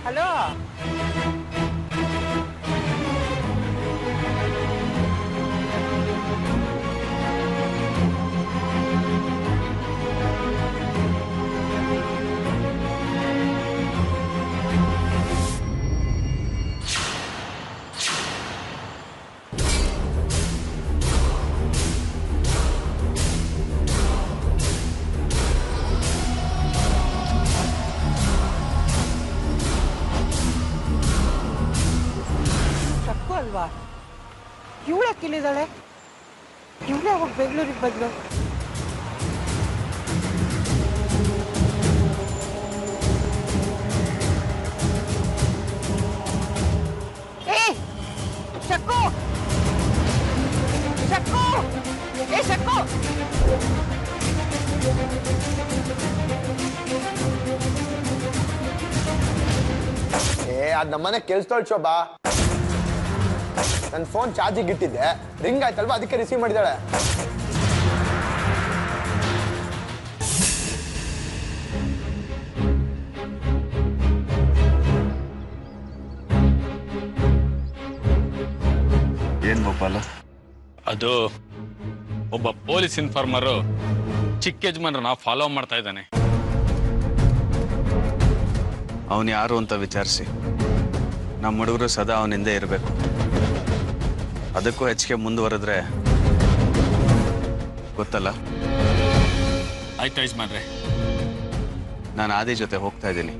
Hello ಅಲ್ವಾ ಇವಳಕ್ಕೆ ಇಲ್ಲಿದ್ದಾಳೆ ಇವಳೇ ಹೋಗಿ ಬೆಂಗಳೂರಿಗೆ ಬಂದ್ಲು ಶಕ್ಕು ಶಕ್ಕು ಶಕ್ಕು ಅದ್ ನಮ್ಮನೆ ಕೆಲ್ಸದೋಳ್ ಶೋಭಾ ನನ್ನ ಫೋನ್ ಚಾರ್ಜಿಗೆ ಇಟ್ಟಿದ್ದೆ ರಿಂಗ್ ಆಯ್ತಲ್ವಾ ಅದಕ್ಕೆ ರಿಸೀವ್ ಮಾಡಿದಾಳೆ ಏನ್ ಗೋಪಾಲ ಅದು ಒಬ್ಬ ಪೊಲೀಸ್ ಇನ್ಫಾರ್ಮರು ಚಿಕ್ಕ ಯಜಮಾನ್ರನ್ನ ಫಾಲೋ ಮಾಡ್ತಾ ಇದ್ದಾನೆ. ಅವನು ಯಾರು ಅಂತ ವಿಚಾರಿಸಿ ನಮ್ಮ ಹುಡುಗರು ಸದಾ ಅವನಿಂದ ಇರಬೇಕು. ಅದಕ್ಕೂ ಹೆಚ್ಚಿಗೆ ಮುಂದುವರೆದ್ರೆ ಗೊತ್ತಲ್ಲ. ಆಯ್ತಾ ಯಜಮಾನ್ರೆ, ನಾನು ಆದಿ ಜೊತೆ ಹೋಗ್ತಾ ಇದ್ದೀನಿ,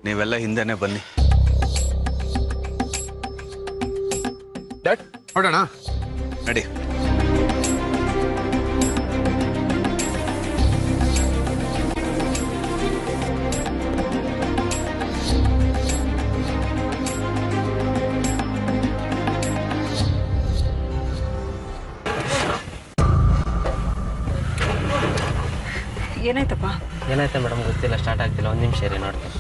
ನೀವೆಲ್ಲ ಹಿಂದೆನೆ ಬನ್ನಿ. ನೋಡೋಣ ನಡಿ. ಏನಾಯ್ತಪ್ಪ? ಏನಾಯ್ತಾ ಮೇಡಮ್ ಗೊತ್ತಿಲ್ಲ, ಸ್ಟಾರ್ಟ್ ಆಗ್ತಿಲ್ಲ. ಒಂದು ನಿಮಿಷ ರೀ ನೋಡ್ತೀನಿ.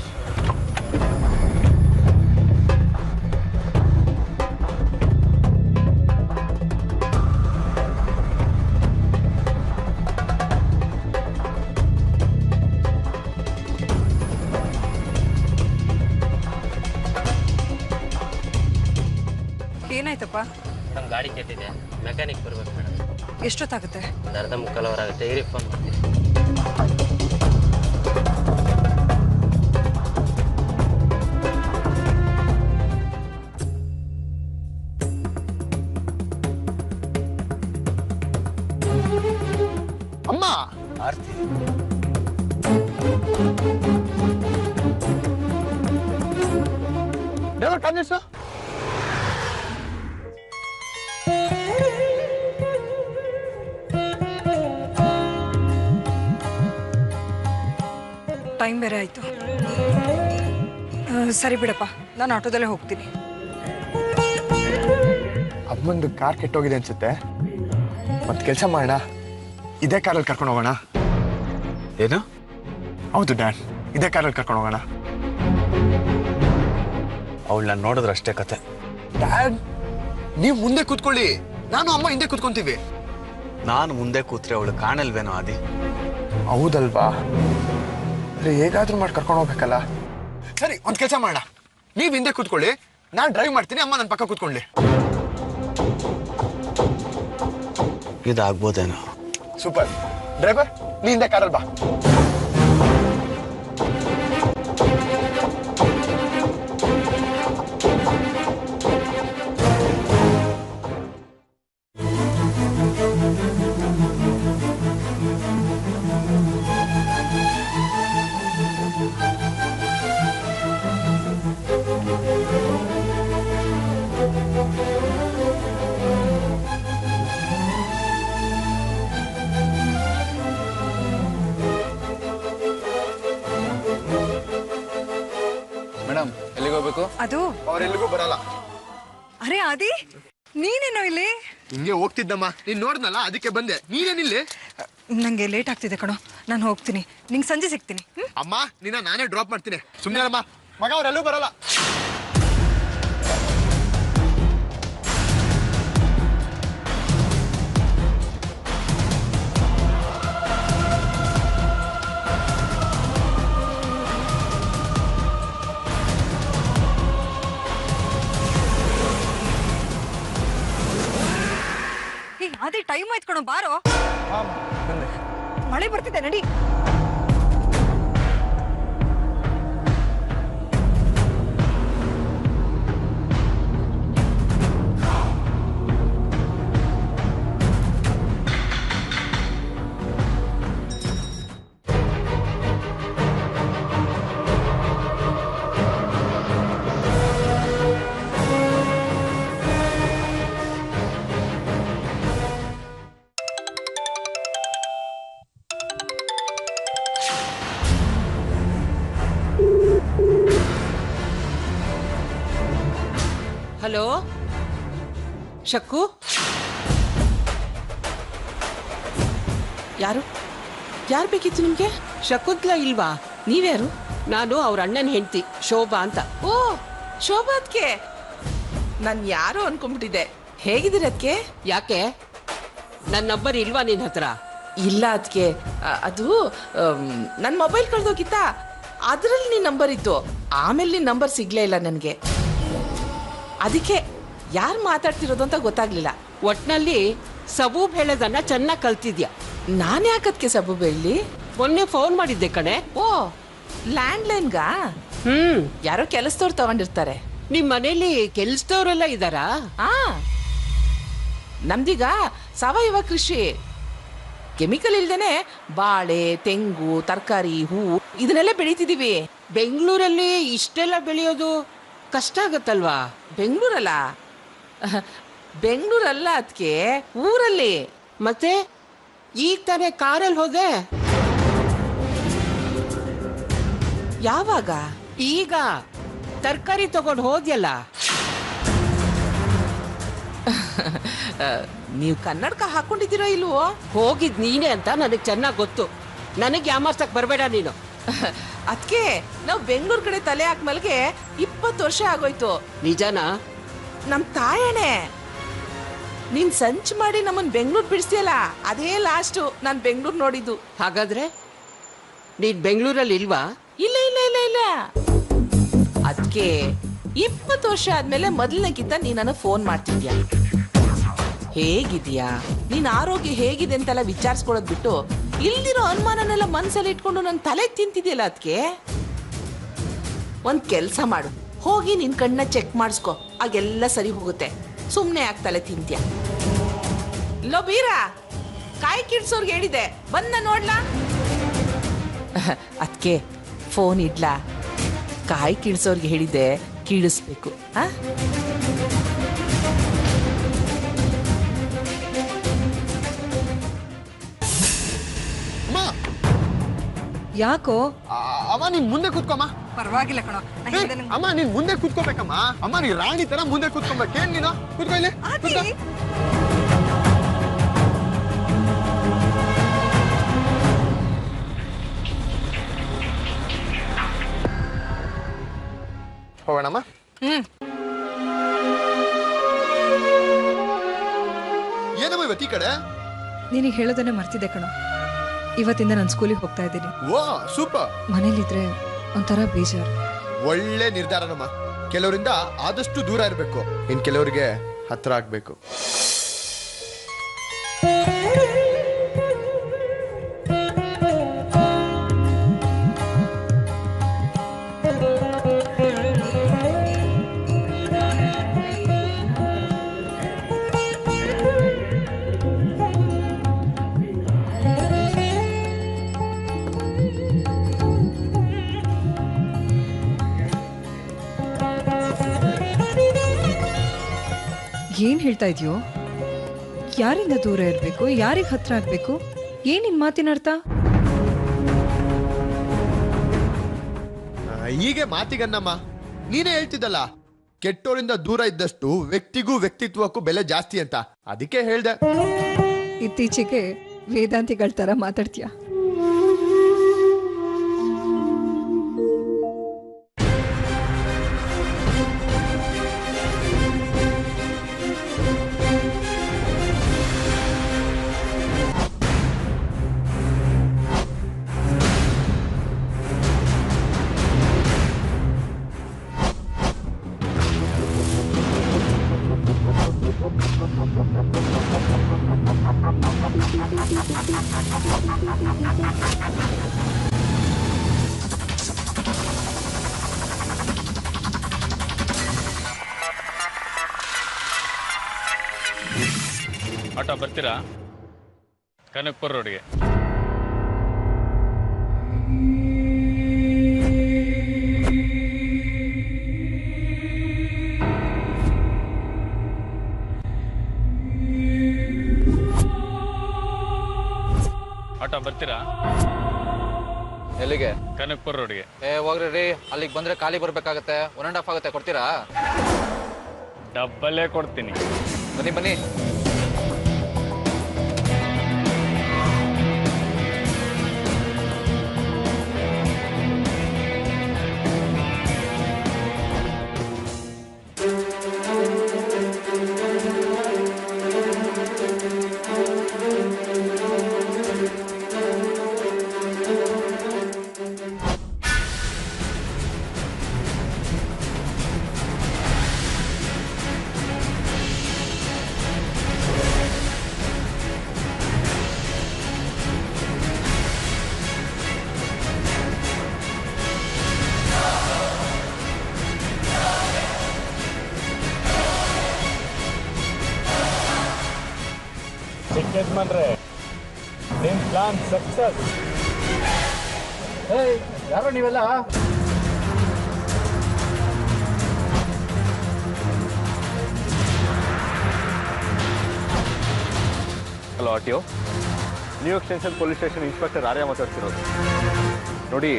ಏನಾಯ್ತಪ್ಪ? ಮೇಡಮ್ ಗಾಡಿ ಕೆಟ್ಟಿದೆ, ಮೆಕ್ಯಾನಿಕ್ ಬರ್ಬೇಕು ಮೇಡಮ್. ಎಷ್ಟೊತ್ತಾಗುತ್ತೆ? ಒಂದು ಅರ್ಧ ಮುಕ್ಕಾಲು ಅವರ್ ಆಗುತ್ತೆ. ಇರಿ ಫೋನ್ ಮಾಡ್ತೀನಿ. ಅಮ್ಮ ಆರ್ತಿ, ಡ್ರೈವರ್ ಕಾನ್ಯಸ ಟೈಮ್ ಬೇರೆ ಆಯ್ತು. ಸರಿ ಬಿಡಪ್ಪ, ನಾನು ಆಟೋದಲ್ಲೇ ಹೋಗ್ತೀನಿ. ಅಮ್ಮಂದು ಕಾರ್ ಕೆಟ್ಟೋಗಿದೆ ಅನ್ಸುತ್ತೆ. ಮತ್ ಕೆಲಸ ಮಾಡೋಣ, ಇದೇ ಕಾರಲ್ಲಿ ಕರ್ಕೊಂಡು ಹೋಗೋಣ. ಏನು? ಹೌದು ಡ್ಯಾಡ್, ಇದೇ ಕಾರಲ್ಲಿ ಕರ್ಕೊಂಡು ಹೋಗೋಣ. ಅವಳನ್ನ ನೋಡಿದ್ರಷ್ಟೇ ಕತೆ. ಡ್ಯಾಡ್, ನೀವು ಮುಂದೆ ಕೂತ್ಕೊಳ್ಳಿ, ನಾನು ಅಮ್ಮ ಹಿಂದೆ ಕೂತ್ಕೊಂತೀವಿ. ನಾನು ಮುಂದೆ ಕೂತ್ರೆ ಅವಳು ಕಾಣಲ್ವೇನೋ ಆದಿ? ಹೌದಲ್ವಾ? ಹೇಗಾದ್ರೂ ಮಾಡಿ ಕರ್ಕೊಂಡು ಹೋಗ್ಬೇಕಲ್ಲ. ಸರಿ, ಒಂದ್ ಕೆಲಸ ಮಾಡೋಣ, ನೀವ್ ಹಿಂದೆ ಕೂತ್ಕೊಳ್ಳಿ, ನಾನ್ ಡ್ರೈವ್ ಮಾಡ್ತೀನಿ, ಅಮ್ಮ ನನ್ನ ಪಕ್ಕ ಕೂತ್ಕೊಳ್ಳಿ. ಇದಾಗ್ಬೋದೇನೋ. ಸೂಪರ್. ಡ್ರೈವರ್, ನೀ ಹಿಂದೆ ಕಾರಲ್ಲಿ ಬಾ. ಮೇಡಮ್, ಎಲ್ಲಿಗೆ ಹೋಗ್ಬೇಕು? ಅದು ಅವ್ರೆಲ್ಲಿಗೂ ಬರಲ್ಲ. ಅರೆ ಆದಿ, ನೀನೇನೋ ಇಲ್ಲಿ? ಹಿಂಗೆ ಹೋಗ್ತಿದ್ದಮ್ಮ, ನೀನ್ ನೋಡ್ನಲ್ಲ ಅದಕ್ಕೆ ಬಂದೆ. ನೀನೇನಿಲ್ಲಿ? ನಂಗೆ ಲೇಟ್ ಆಗ್ತಿದೆ ಕಣೋ, ನಾನು ಹೋಗ್ತೀನಿ. ನಿಂಗೆ ಸಂಜೆ ಸಿಗ್ತೀನಿ. ಅಮ್ಮ, ನಿನ್ನ ನಾನೇ ಡ್ರಾಪ್ ಮಾಡ್ತೀನಿ. ಸುಮ್ಮನೆ ಅಮ್ಮ, ಮಗ ಅವ್ರೆಲ್ಲೂ ಬರಲ್ಲ. ರಾತ್ರಿ ಟೈಮ್ ಆಯ್ತು ಕಣೋ, ಬಾರೋ. ಬಂದೆ. ಮಳೆ ಬರ್ತಿದೆ, ನಡಿ. ಹಲೋ ಶಕ್ಕು, ಯಾರು ಬೇಕಿತ್ತು ನಿಮ್ಗೆ? ಶಕುಂತ್ಲಾ ಇಲ್ವಾ? ನೀವ್ಯಾರು? ನಾನು ಅವ್ರ ಅಣ್ಣನ ಹೆಂಡತಿ ಶೋಭಾ ಅಂತ. ಓ, ಶೋಭಾ ಅದ್ಕೆ ನಾನು ಯಾರು ಅನ್ಕೊಂಡ್ಬಿಟ್ಟಿದ್ದೆ. ಹೇಗಿದ್ದೀರ ಅದ್ಕೆ? ಯಾಕೆ, ನನ್ನ ನಂಬರ್ ಇಲ್ವಾ ನಿನ್ ಹತ್ರ? ಇಲ್ಲ ಅದ್ಕೆ, ಅದು ನನ್ನ ಮೊಬೈಲ್ ಕಳ್ದೋಗಿತ್ತಾ, ಅದ್ರಲ್ಲಿ ನಿನ್ ನಂಬರ್ ಇತ್ತು. ಆಮೇಲೆ ನಿನ್ ನಂಬರ್ ಸಿಗ್ಲೇ ಇಲ್ಲ ನನಗೆ. ಅದಕ್ಕೆ ಯಾರು ಮಾತಾಡ್ತಿರೋದು ಅಂತ ಗೊತ್ತಾಗ್ಲಿಲ್ಲ. ಒಟ್ನಲ್ಲಿ ಸಬೂಬ್ ಹೇಳೋದನ್ನ ಚೆನ್ನಾಗಿ ಕಲ್ತಿದ್ಯಾ. ನಾನು ಯಾಕದ್ಕೆ ಸಬೂಬ್ ಹೇಳಿ? ಮೊನ್ನೆ ಫೋನ್ ಮಾಡಿದ್ದೆ ಕಣೆ. ಓ, ಲ್ಯಾಂಡ್ಲೈನ್ಗಾ? ಯಾರೋ ಕೆಲಸದವ್ರು ತಗೊಂಡಿರ್ತಾರೆ. ನಿಮ್ ಮನೇಲಿ ಕೆಲ್ಸದವ್ರೆಲ್ಲ ಇದ್ದಾರಾ? ನಮ್ದೀಗ ಸಾವಯವ ಕೃಷಿ, ಕೆಮಿಕಲ್ ಇಲ್ದೇನೆ ಬಾಳೆ, ತೆಂಗು, ತರಕಾರಿ, ಹೂವು ಇದನ್ನೆಲ್ಲ ಬೆಳೀತಿದೀವಿ. ಬೆಂಗಳೂರಲ್ಲಿ ಇಷ್ಟೆಲ್ಲ ಬೆಳೆಯೋದು ಕಷ್ಟ ಆಗತ್ತಲ್ವಾ? ಬೆಂಗಳೂರಲ್ಲ ಅದಕ್ಕೆ, ಊರಲ್ಲಿ. ಮತ್ತೆ ಈಗ ತಾನೇ ಕಾರಲ್ಲಿ ಹೋದೆ. ಯಾವಾಗ? ಈಗ ತರಕಾರಿ ತಗೊಂಡು ಹೋದ್ಯಲ್ಲ. ನೀವು ಕನ್ನಡಕ ಹಾಕೊಂಡಿದ್ದೀರೋ ಇಲ್ವೋ? ಹೋಗಿದ್ ನೀನೆ ಅಂತ ನನಗೆ ಚೆನ್ನಾಗಿ ಗೊತ್ತು. ನನಗೆ ಯಾಮರ್ಸಕ್ ಬರಬೇಡ ನೀನು. ಅದಕ್ಕೆ ನಾವು ಬೆಂಗಳೂರು ಕಡೆ ತಲೆ ಹಾಕ್ಮಲ್ಗೆ 20 ವರ್ಷ ಆಗೋಯ್ತು. ನಿಜನಾ? ನಮ್ ತಾಯಣೆ, ನೀನ್ ಸಂಚು ಮಾಡಿ ನಮ್ಮನ್ ಬೆಂಗಳೂರು ಬಿಡಿಸ್ತಿಯಲ್ಲ, ಅದೇ ಲಾಸ್ಟ್ ನಾನ್ ಬೆಂಗಳೂರು ನೋಡಿದ್ದು. ಹಾಗಾದ್ರೆ ನೀನ್ ಬೆಂಗಳೂರಲ್ಲಿ ಇಲ್ವಾ? ಇಲ್ಲ ಇಲ್ಲ ಇಲ್ಲ ಇಲ್ಲ. ಅದಕ್ಕೆ 20 ವರ್ಷ ಆದ್ಮೇಲೆ ಮೊದಲನೇಗಿಂತ ನೀ ನನಗೆ ಫೋನ್ ಮಾಡ್ತಿದ್ಯಾ, ಹೇಗಿದ್ಯಾ, ನೀನ್ ಆರೋಗ್ಯ ಹೇಗಿದೆ ಅಂತೆಲ್ಲ ವಿಚಾರಿಸ್ಕೊಳ್ಳೋದ್ ಬಿಟ್ಟು ಇಲ್ದಿರೋ ಅನುಮಾನನೆಲ್ಲ ಮನ್ಸಲ್ಲಿ ಇಟ್ಕೊಂಡು ನನ್ ತಲೆ ತಿಂತಿದ್ಯಲ್ಲ. ಅದಕ್ಕೆ ಒಂದ್ ಕೆಲ್ಸ ಮಾಡು, ಹೋಗಿ ನಿನ್ ಕಣ್ಣ ಚೆಕ್ ಮಾಡಿಸ್ಕೊ, ಆಗೆಲ್ಲ ಸರಿ ಹೋಗುತ್ತೆ. ಸುಮ್ನೆ ಯಾಕೆ ತಲೆ ತಿಂತ್ಯ? ಲೋ ಬೀರ, ಕಾಯಿ ಕಿಡ್ಸೋರ್ಗೆ ಹೇಳಿದೆ, ಬಂದ ನೋಡ್ಲಾ? ಅದಕ್ಕೆ ಫೋನ್ ಇಡ್ಲಾ? ಕಾಯಿ ಕಿಡ್ಸೋರ್ಗೆ ಹೇಳಿದೆ, ಕೀಳಿಸ್ಬೇಕು. ಯಾಕೋ? ಅಮ್ಮ ನೀನ್ ಮುಂದೆ ಕೂತ್ಕೊಮ್ಮ. ಪರವಾಗಿಲ್ಲ ಕಣೋ. ಅಮ್ಮ ನೀನ್ ಮುಂದೆ ಕೂತ್ಕೋಬೇಕಮ್ಮ. ಅಮ್ಮ ನೀನ್ ರಾಣಿ ತರ ಮುಂದೆ ಕೂತ್ಕೊಬೇಕು. ಏನ್ ನೀನು ಕೂತ್ಕೊ ಇಲ್ಲಿ. ಹೋಗೋಣಮ್ಮ. ಏನಮ್ಮ ಇವತ್ತು ಈ ಕಡೆ? ನಿನಗೆ ಹೇಳೋದನ್ನೇ ಮರ್ತಿದ್ದೆ ಕಣೋ. ಇವತ್ತಿಂದ ನಾನು ಸ್ಕೂಲಿಗೆ ಹೋಗ್ತಾ ಇದ್ದೀನಿ. ವಾ ಸೂಪರ್. ಮನೇಲಿದ್ರೆ ಒಂಥರ ಬೇಜಾರು. ಒಳ್ಳೆ ನಿರ್ಧಾರನಮ್ಮ. ಕೆಲವರಿಂದ ಆದಷ್ಟು ದೂರ ಇರಬೇಕು, ಇನ್ ಕೆಲವರಿಗೆ ಹತ್ರ ಆಗ್ಬೇಕು. ಏನ್ ಹೇಳ್ತಾ ಇದೆಯೋ? ಯಾರಿಂದ ದೂರ ಇರಬೇಕು, ಯಾರಿಗೆ ಹತ್ರ ಆಗ್ಬೇಕು? ಏನ್ ನಿನ್ ಮಾತಿನ ಅರ್ಥ? ಹೀಗೆ ಮಾತಿಗನ್ನಮ್ಮ. ನೀನೇ ಹೇಳ್ತಿದ್ದಲ್ಲ, ಕೆಟ್ಟೋರಿಂದ ದೂರ ಇದ್ದಷ್ಟು ವ್ಯಕ್ತಿಗೂ ವ್ಯಕ್ತಿತ್ವಕ್ಕೂ ಬೆಲೆ ಜಾಸ್ತಿ ಅಂತ. ಅದಕ್ಕೆ ಹೇಳ್ದೆ. ಇತ್ತೀಚೆಗೆ ವೇದಾಂತಿಗಳ ತರ ಮಾತಾಡ್ತೀಯ. ಆಟೋ ಬರ್ತೀರಾ? ಕನಕ್ಪುರ ರೋಡ್ಗೆ. ಆಟೋ ಬರ್ತೀರಾ? ಎಲ್ಲಿಗೆ? ಕನಕ್ಪುರ ರೋಡ್ಗೆ. ಹೋಗ್ರಿ ರೀ, ಅಲ್ಲಿಗೆ ಬಂದ್ರೆ ಖಾಲಿ ಬರ್ಬೇಕಾಗತ್ತೆ. 1.5 ಆಗುತ್ತೆ, ಕೊಡ್ತೀರಾ? ಡಬ್ಬಲ್ಲೇ ಕೊಡ್ತೀನಿ. ಬನ್ನಿ ಬನ್ನಿ. ಯಜಮಾನ್ರೆ, ನಿಮ್ ಪ್ಲಾನ್ ಸಕ್ಸಸ್. ಯಾರೋ ನೀವೆಲ್ಲ? Hello RTO, new extension police station inspector Arya ಮಾತಾಡ್ತಿರೋದು. ನೋಡಿ,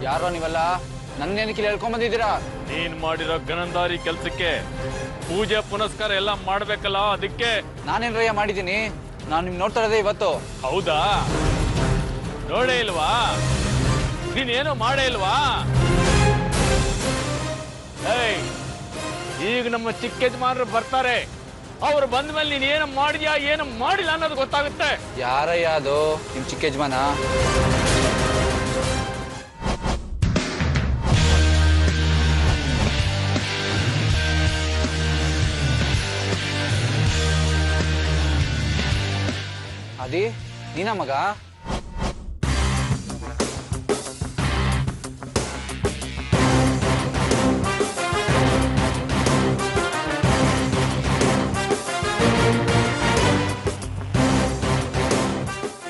ಯಾರೋ ನೀವೆಲ್ಲ? ನನ್ನೇನಕ್ಕೆ ಇಲ್ಲಿ ಹೇಳ್ಕೊಂಡ್ ಬಂದಿದ್ದೀರಾ? ನೀನ್ ಮಾಡಿರೋ ಗಣಂದಾರಿ ಕೆಲ್ಸಕ್ಕೆ ಪೂಜೆ ಪುನಸ್ಕಾರ ಎಲ್ಲ ಮಾಡ್ಬೇಕಲ್ಲ, ಅದಕ್ಕೆ. ನಾನೇನ್ರಯ್ಯ ಮಾಡಿದ್ದೀನಿ? ನಾನು ನಿಮ್ ನೋಡ್ತಾ ಇರೋದೇ ಇವತ್ತು. ಹೌದಾ? ನೋಡೇ ಇಲ್ವಾ? ನೀನೇನು ಮಾಡೇ ಇಲ್ವಾ? ಏಯ್, ಈಗ ನಮ್ಮ ಚಿಕ್ಕ ಯಜಮಾನರು ಬರ್ತಾರೆ. ಅವ್ರು ಬಂದ ಮೇಲೆ ನೀನ್ ಏನು ಮಾಡಿದ್ಯಾ ಏನು ಮಾಡಿಲ್ಲ ಅನ್ನೋದು ಗೊತ್ತಾಗುತ್ತೆ. ಯಾರಯ್ಯ ಅದು? ನಿಮ್ ಚಿಕ್ಕ ಯಜಮಾನ? ಅದಿ ನೀನ ಮಗ?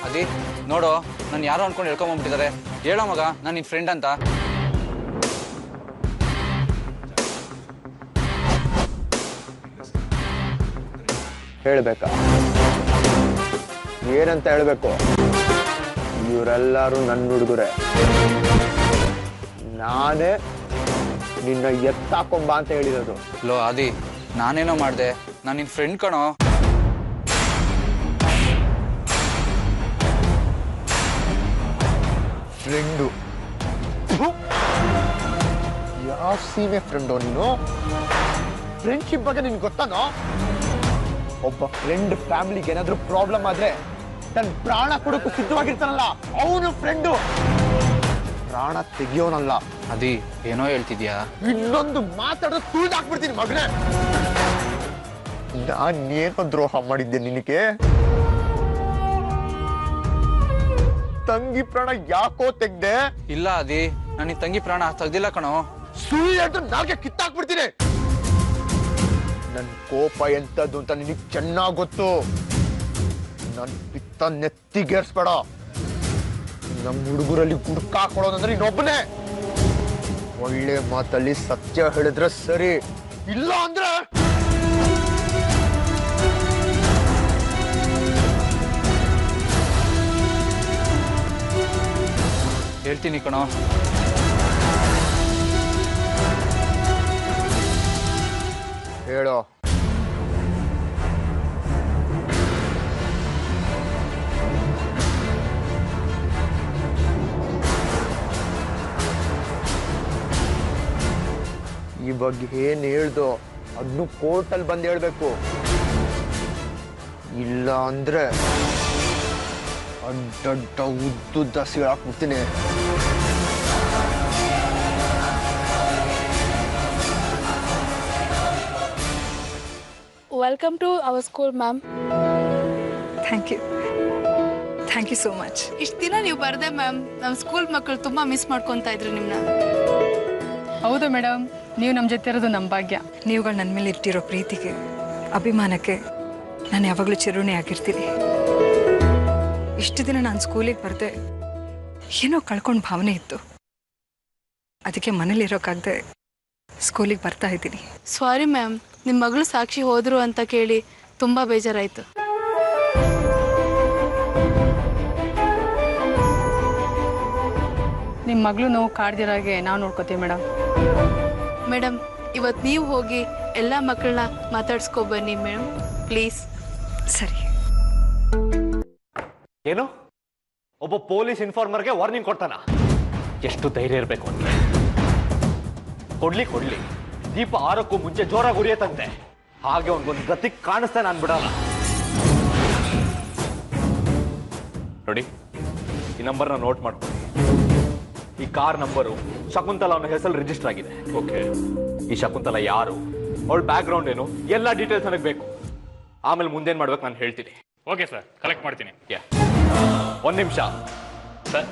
ಅದಿ ನೋಡು, ನಾನು ಯಾರೋ ಅನ್ಕೊಂಡು ಹೇಳ್ಕೊಂಬಂದ್ಬಿಟ್ಟಿದ್ದಾರೆ. ಹೇಳೋ ಮಗ, ನಾನು ನಿನ್ ಫ್ರೆಂಡ್ ಅಂತ. ಹೇಳ್ಬೇಕಾ? ಏನಂತ ಹೇಳ್ಬೇಕು? ಇವರೆಲ್ಲರೂ ನನ್ನ ಹುಡುಗರೆ. ನಾನೇ ನಿನ್ನ ಎತ್ತಾಕೊಂಬ ಅಂತ ಹೇಳಿರೋದು. ಲೋ ಆದಿ, ನಾನೇನೋ ಮಾಡ್ದೆ, ನಾನು ನಿನ್ ಫ್ರೆಂಡ್ ಕಣೋ. ಫ್ರೆಂಡು? ಯಾವ ಸೀಮೆ ಫ್ರೆಂಡು ನೀನು? ಫ್ರೆಂಡ್ಶಿಪ್ ಬಗ್ಗೆ ನಿನ್ಗೆ ಗೊತ್ತಾನೋ? ಒಬ್ಬ ಫ್ರೆಂಡ್ ಫ್ಯಾಮಿಲಿಗೆ ಏನಾದ್ರೂ ಪ್ರಾಬ್ಲಮ್ ಆದ್ರೆ ತನ್ನ ಪ್ರಾಣ ಕೊಡೋಕ್ಕೂ ಸಿದ್ಧವಾಗಿರ್ತಾನಲ್ಲ, ಅವನು ಫ್ರೆಂಡು. ಪ್ರಾಣ ತೆಗಿಯೋನಲ್ಲ. ಅದಿ ಏನೋ ಹೇಳ್ತಿದ್ಯಾ? ಇನ್ನೊಂದು ಮಾತಾಡೋದು ತುಳಿದಾಕ್ಬಿಡ್ತೀನಿ ಮಗನೇ. ನಾನೇನೋ ದ್ರೋಹ ಮಾಡಿದ್ದೆ ನಿನಗೆ? ತಂಗಿ ಪ್ರಾಣ ಯಾಕೋ ತೆಗ್ದೆ? ಇಲ್ಲ ಅದಿ, ನಾನು ನಿನ್ ತಂಗಿ ಪ್ರಾಣ ತೆಗ್ದಿಲ್ಲ ಕಣೋ. ಸುಳ್ಳು ಹೇಳ್ತು ನಾಲ್ಗೆ ಕಿತ್ತಾಕ್ಬಿಡ್ತೀನಿ. ನನ್ ಕೋಪ ಎಂತದ್ದು ಅಂತ ನಿನಗೆ ಚೆನ್ನಾಗ್ ಗೊತ್ತು. ನನ್ ಪಿತ್ತ ನೆತ್ತಿಗೇರ್ಸ್ಬೇಡ. ನಮ್ಮ ಹುಡುಗರಲ್ಲಿ ಗುಡ್ಕಾಕೊಳ್ಳೋದಂದ್ರೆ ಇನ್ನೊಬ್ಬನೇ. ಒಳ್ಳೆ ಮಾತಲ್ಲಿ ಸತ್ಯ ಹೇಳಿದ್ರೆ ಸರಿ, ಇಲ್ಲ ಅಂದ್ರೆ ಹೇಳ್ತೀನಿ ಕಣೋ. ಹೇಳೋ. ಇವಾಗ ಏನ್ ಹೇಳ್ದೋ ಅದನ್ನು ಕೋರ್ಟಲ್ಲಿ ಬಂದು ಹೇಳ್ಬೇಕು. ಇಲ್ಲ ಅಂದ್ರೆ ಅಡ್ಡಡ್ಡ ಉದ್ದುದ್ದ ಸಿಗಾಕ್ಬಿಡ್ತೀನಿ. Welcome to our school, ma'am. Thank you so much. ಇಷ್ಟು ದಿನ ನೀವು ಬರ್ದೆ ಮ್ಯಾಮ್, ನಮ್ಮ ಸ್ಕೂಲ್ ಮಕ್ಕಳು ತುಂಬ ಮಿಸ್ ಮಾಡ್ಕೊತಾ ಇದ್ರು ನಿಮ್ಮನ್ನ. ಹೌದು ಮೇಡಮ್, ನೀವು ನಮ್ಮ ಜೊತೆ ಇರೋದು ನಮ್ಮ ಭಾಗ್ಯ. ನೀವುಗಳು ನನ್ನ ಮೇಲೆ ಇಟ್ಟಿರೋ ಪ್ರೀತಿಗೆ, ಅಭಿಮಾನಕ್ಕೆ ನಾನು ಯಾವಾಗಲೂ ಚಿರುಣಿ ಆಗಿರ್ತೀನಿ. ಇಷ್ಟು ದಿನ ನಾನು ಸ್ಕೂಲಿಗೆ ಬರದೆ ಏನೋ ಕಳ್ಕೊಂಡು ಭಾವನೆ ಇತ್ತು. ಅದಕ್ಕೆ ಮನೇಲಿರೋಕ್ಕಾಗದೆ ಸ್ಕೂಲಿಗೆ ಬರ್ತಾ ಇದ್ದೀನಿ. ಸಾರಿ ಮ್ಯಾಮ್, ನಿಮ್ಮ ಮಗಳು ಸಾಕ್ಷಿ ಹೋದ್ರು ಅಂತ ಕೇಳಿ ತುಂಬ ಬೇಜಾರಾಯಿತು. ನಿಮ್ಮ ಮಗಳು ನೋವು ಕಾಡ್ದಿರಾಗೆ ನಾವು ನೋಡ್ಕೋತೀವಿ ಮೇಡಮ್. ಮೇಡಮ್, ಇವತ್ತು ನೀವು ಹೋಗಿ ಎಲ್ಲ ಮಕ್ಕಳನ್ನ ಮಾತಾಡ್ಸ್ಕೊ ಬನ್ನಿ ಮೇಡಮ್, ಪ್ಲೀಸ್. ಸರಿ. ಏನು ಒಬ್ಬ ಪೊಲೀಸ್ ಇನ್ಫಾರ್ಮರ್ಗೆ ವಾರ್ನಿಂಗ್ ಕೊಡ್ತಾನ? ಎಷ್ಟು ಧೈರ್ಯ ಇರಬೇಕು ಅಂತ. ಕೊಡ್ಲಿ ದೀಪ ಆರಕ್ಕೂ ಮುಂಚೆ ಜೋರಾಗಿ ಉರಿಯತ್ತಂತೆ. ಹಾಗೆ ಅವ್ನಿಗೊಂದು ಗತಿ ಕಾಣಿಸ್ತಾ ನಾನು ಬಿಡಲ್ಲ. ನೋಡಿ, ಈ ನಂಬರ್ನ ನೋಟ್ ಮಾಡ್ಕೊಳ್ಳಿ. ಈ ಕಾರ್ ನಂಬರು ಶಕುಂತಲಾ ಅವನ ಹೆಸರು ರಿಜಿಸ್ಟರ್ ಆಗಿದೆ. ಓಕೆ, ಈ ಶಕುಂತಲಾ ಯಾರು, ಅವಳ ಬ್ಯಾಕ್ ಗ್ರೌಂಡ್ ಏನು, ಎಲ್ಲ ಡೀಟೇಲ್ಸ್ ನನಗೆ ಬೇಕು. ಆಮೇಲೆ ಮುಂದೇನು ಮಾಡ್ಬೇಕು ನಾನು ಹೇಳ್ತೀನಿ. ಓಕೆ ಸರ್, ಕಲೆಕ್ಟ್ ಮಾಡ್ತೀನಿ. ಒಂದು ನಿಮಿಷ ಸರ್,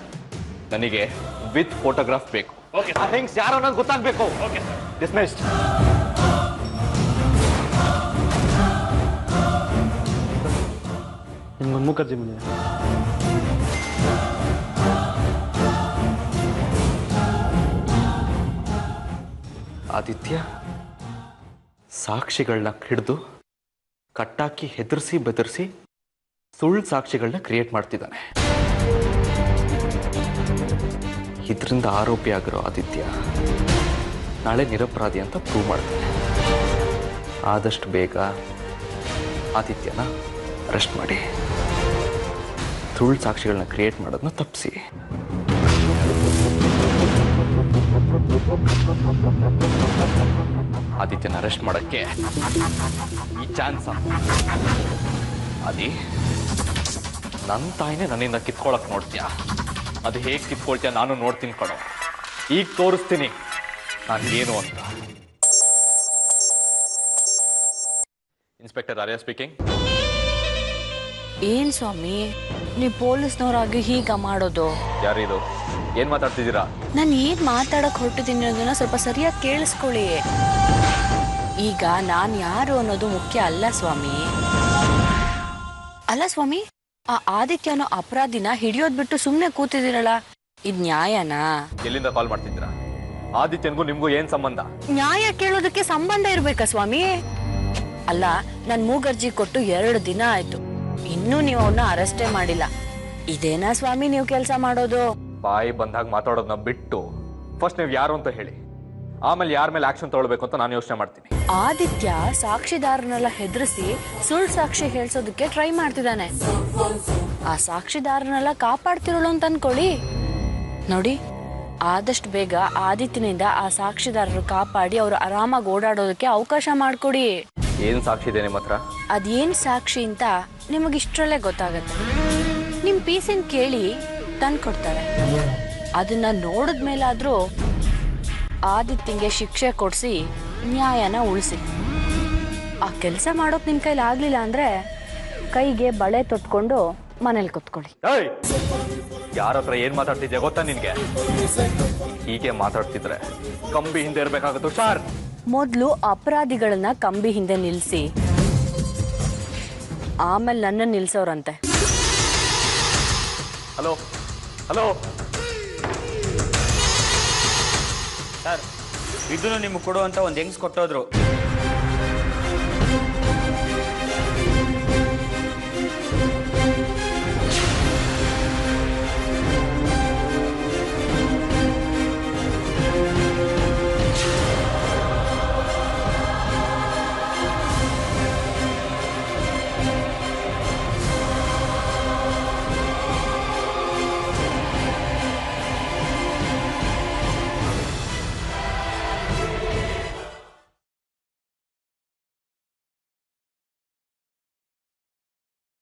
ನನಗೆ ವಿತ್ ಫೋಟೋಗ್ರಾಫ್ ಬೇಕು. ಓಕೆ, ಆ ಥಿಂಗ್ಸ್ ಯಾರು ಅನ್ನೋದು ಗೊತ್ತಾಗಬೇಕು. Okay sir, dismissed. ನಿಮ್ಗೊಂದು ಮುಖರ್ಜಿ ಬಂದಿದೆ. ಆದಿತ್ಯ ಸಾಕ್ಷಿಗಳನ್ನ ಹಿಡಿದು ಕಟ್ಟಾಕಿ ಹೆದರ್ಸಿ ಬೆದರ್ಸಿ ಸುಳ್ಳು ಸಾಕ್ಷಿಗಳನ್ನ ಕ್ರಿಯೇಟ್ ಮಾಡ್ತಿದ್ದಾನೆ. ಇದರಿಂದ ಆರೋಪಿ ಆಗಿರೋ ಆದಿತ್ಯ ನಾಳೆ ನಿರಪರಾಧಿ ಅಂತ ಪ್ರೂವ್ ಮಾಡ್ತಾನೆ. ಆದಷ್ಟು ಬೇಗ ಆದಿತ್ಯನ ಅರೆಸ್ಟ್ ಮಾಡಿ ಸುಳ್ಳು ಸಾಕ್ಷಿಗಳನ್ನ ಕ್ರಿಯೇಟ್ ಮಾಡೋದನ್ನ ತಪ್ಪಿಸಿ. ಆದಿತ್ಯನ ಅರೆಸ್ಟ್ ಮಾಡೋಕ್ಕೆ ಈ ಚಾನ್ಸ್ ನನ್ನ ತಾಯಿನೇ ನನ್ನಿಂದ ಕಿತ್ಕೊಳಕ್ ನೋಡ್ತೀಯ. ಅದು ಹೇಗೆ ಕಿತ್ಕೊಳ್ತೀಯ ನಾನು ನೋಡ್ತೀನಿ ಕಣೋ. ಈಗ ತೋರಿಸ್ತೀನಿ ನಾನು ಏನು ಅಂತ. ಇನ್ಸ್ಪೆಕ್ಟರ್ ಆರ್ಯ ಸ್ಪೀಕಿಂಗ್. ಏನ್ ಸ್ವಾಮಿ, ನೀವು ಪೊಲೀಸ್ನವರಾಗಿ ಹೀಗ ಮಾಡೋದು? ಯಾರಿದು? ಏನ್ ಮಾತಾಡ್ತಿದ್ದೀರಾ? ನಾನು ಏನ್ ಮಾತಾಡಕ್ ಹೊರಟಿದ್ದೀನಿ ಅನ್ನೋದನ್ನ ಸ್ವಲ್ಪ ಸರಿಯಾಗಿ ಕೇಳಿಸ್ಕೊಳ್ಳಿ. ಈಗ ನಾನ್ ಯಾರು ಅನ್ನೋದು ಮುಖ್ಯ ಅಲ್ಲ ಸ್ವಾಮಿ. ಅಲ್ಲ ಸ್ವಾಮಿ, ಆ ಆದಿತ್ಯ ಅನ್ನೋ ಅಪರಾಧಿನ ಹಿಡಿಯೋದ್ ಬಿಟ್ಟು ಸುಮ್ನೆ ಕೂತಿದ್ದೀರಲ್ಲ, ಇದ್ ನ್ಯಾಯನಾ? ಎಲ್ಲಿಂದ ಕಾಲ್ ಮಾಡ್ತಿದ್ದೀರಾ? ಆದಿತ್ಯನ್ಗೂ ನಿಮ್ಗೂ ಏನ್ ಸಂಬಂಧ? ನ್ಯಾಯ ಕೇಳೋದಕ್ಕೆ ಸಂಬಂಧ ಇರ್ಬೇಕಾ ಸ್ವಾಮಿ? ಅಲ್ಲ, ನಾನ್ ಮೂಗರ್ಜಿ ಕೊಟ್ಟು 2 ದಿನ ಆಯ್ತು, ಇನ್ನೂ ನೀವು ಅವನ್ನ ಅರೆಸ್ಟೇ ಮಾಡಿಲ್ಲ. ಇದೇನಾ ಸ್ವಾಮಿ ನೀವು ಕೆಲಸ ಮಾಡೋದು? ಬಾಯಿ ಬಂದಾಗ ಮಾತಾಡೋದನ್ನ ಬಿಟ್ಟು ಫಸ್ಟ್ ನೀವು ಯಾರು ಅಂತ ಹೇಳಿ, ಆಮೇಲೆ ಯಾರ ಮೇಲೆ ಆಕ್ಷನ್ ತಗೊಳ್ಬೇಕು ಅಂತ ನಾನು ಯೋಚನೆ ಮಾಡ್ತೀನಿ. ಆದಿತ್ಯ ಸಾಕ್ಷಿದಾರನೆಲ್ಲ ಹೆದರಿಸಿ ಸುಳ್ಳು ಸಾಕ್ಷಿ ಹೇಳ್ಸೋದಕ್ಕೆ ಟ್ರೈ ಮಾಡ್ತಿದ್ದಾನೆ. ಆ ಸಾಕ್ಷಿದಾರನೆಲ್ಲ ಕಾಪಾಡ್ತಿರೋಳು ಅಂತ ಅನ್ಕೊಳ್ಳಿ. ನೋಡಿ, ಆದಷ್ಟು ಬೇಗ ಆದಿತ್ಯನಿಂದ ಆ ಸಾಕ್ಷಿದಾರರು ಕಾಪಾಡಿ ಅವ್ರು ಆರಾಮಾಗಿ ಓಡಾಡೋದಕ್ಕೆ ಅವಕಾಶ ಮಾಡ್ಕೊಡಿ. ಏನ್ ಸಾಕ್ಷಿ ಇದೆ ನಿಮ್ಮ ಹತ್ರ? ಅದೇನ್ ಸಾಕ್ಷಿ ಅಂತ ನಿಮಗಿಷ್ಟರಲ್ಲೇ ಗೊತ್ತಾಗತ್ತೆ. ನಿಮ್ ಪೀಸಿನ ಕೇಳಿ ತಂದ್ಕೊಡ್ತಾರೆ. ಅದನ್ನ ನೋಡಿದ್ಮೇಲಾದ್ರೂ ಆದಿತ್ಯಂಗೆ ಶಿಕ್ಷೆ ಕೊಡಿಸಿ ನ್ಯಾಯನ ಉಳಿಸಿ. ಆ ಕೆಲಸ ಮಾಡೋಕ್ ನಿಮ್ ಕೈಲಿ ಆಗ್ಲಿಲ್ಲ ಅಂದ್ರೆ ಕೈಗೆ ಬಳೆ ತೊಟ್ಕೊಂಡು ಮನೇಲಿ ಕೂತ್ಕೊಳ್ಳಿ. ಯಾರ ಹತ್ರ ಏನ್ ಮಾತಾಡ್ತಿದ್ಯಾ ಗೊತ್ತಾ ನಿನ್ಗೆ? ಹೀಗೆ ಮಾತಾಡ್ತಿದ್ರೆ ಕಂಬಿ ಹಿಂದೆ ಇರ್ಬೇಕಾಗತ್ತು ಸಾರ್. ಮೊದ್ಲು ಅಪರಾಧಿಗಳನ್ನ ಕಂಬಿ ಹಿಂದೆ ನಿಲ್ಸಿ, ಆಮೇಲೆ ನನ್ನ ನಿಲ್ಸೋರಂತೆ. ಹಲೋ ಹಲೋ ಸರ್, ಇದನ್ನು ನಿಮ್ಗೆ ಕೊಡು ಅಂತ ಒಂದು ಹೆಂಗ್ಸ್ ಕೊಟ್ಟೋದ್ರು.